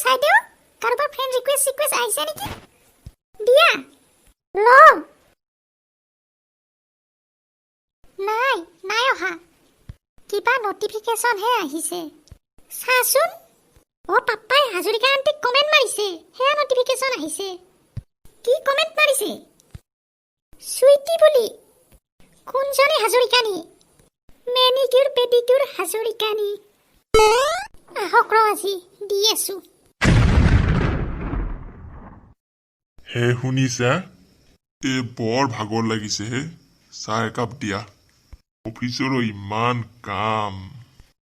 চাই দিও কাৰোবাৰ ফ্ৰেণ্ড ৰিকুৱেষ্ট আহিছে নেকি দিয়া ল নাই অহা কিবা নটিফিকেশ্যন হে আহিছে চাচোন পাপ্পাই হাজৰিকা আন্টিক কমেন্ট মাৰিছে হেয়া নটিফিকেশ্যন আহিছে কি কমেন্ট মাৰিছে সুইটি বুলি কোনজনী হাজৰিকানী মেনিকিউৰ পেডিকিউৰ হাজৰিকানী আহক ৰ আজি দি আছো হে শুনিছা বৰ ভাগৰ লাগিছে হে চাহ একাপ দিয়া অফিচৰো ইমান কাম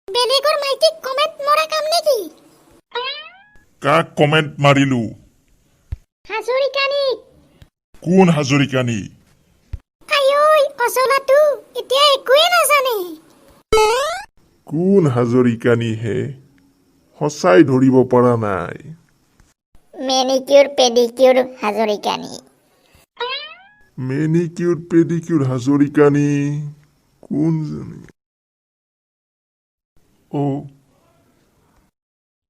বেলেগৰ মাইটিক কমেন্ট মৰা কাম নেকি কাক কমেন্ট মাৰিলো হাজৰিকানী কোন হাজৰিকানী আয়ৈ অজলাটো এতিয়া একোৱে নাজানে কোন হাজৰিকানী হে সঁচাই ধৰিব পৰা নাই মেনিকিউৰ পেডিকিউৰ হাজৰিকানী মেনিকিউৰ পেডিকিউৰ হাজৰিকানী কোনজনী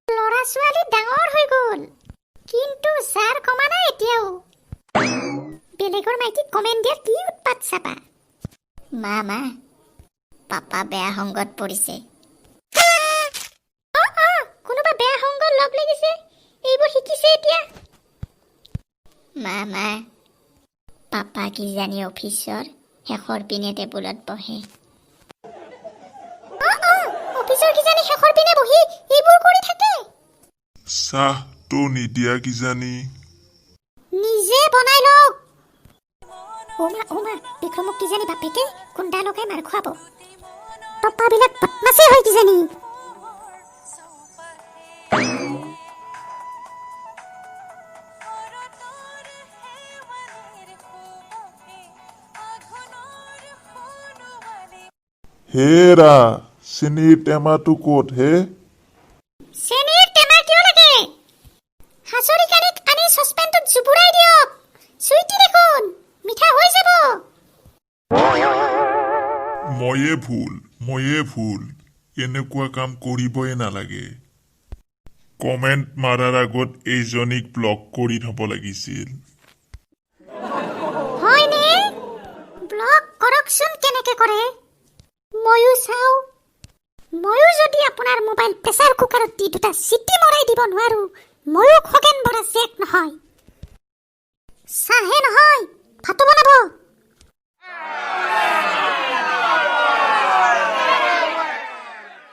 ল'ৰা ছোৱালী ডাঙৰ হৈ গ'ল কিন্তু ছাৰ কমা নাই এতিয়াও বেলেগৰ মাইটিক কমেন্ট দিয়া কি উৎপাত চাপা মা পাপা বেয়া সংগত পৰিছে কোনোবা বেয়া সংগত লগ লাগিছে এইবোৰ শিকিছে এতিয়া মা পাপা কিজানি অফিচৰ শেষৰ পিনে টেবুলত বহে অফিচৰ কিজানি শেষৰ পিনে বহি এইবোৰ কৰি থাকে চাহটো নিদিয়া কিজানি নিজে বনাই লওক ওমা বিক্ৰমক কিজানি বাপেকে কুণ্ডা লগাই মাৰ খুৱাব পাপাবিলাক বদমাছে হয় কিজানি হেৰা চেনীৰ টেমাটো ক'ত হে চেনীৰ টেমা কিয় লাগে হাজৰিকানীক আনি চচপেনটোত জুবুৰাই দিয়ক চুইটি দেখোন মিঠা হৈ যাব ময়ে ভুল এনেকুৱা কাম কৰিবই নালাগে কমেন্ট মাৰাৰ আগত এইজনীক ব্লক কৰি থব লাগিছিল হয়নে ব্লক কৰকচোন কেনেকে কৰে ময়ো চাও ময়ো যদি আপোনাৰ মোবাইল প্ৰেছাৰ কুকাৰত দি দুটা চিটি মৰাই দিব নোৱাৰো ময়ো খগেন বৰা চেক নহয় চাহে নহয় ভাতবা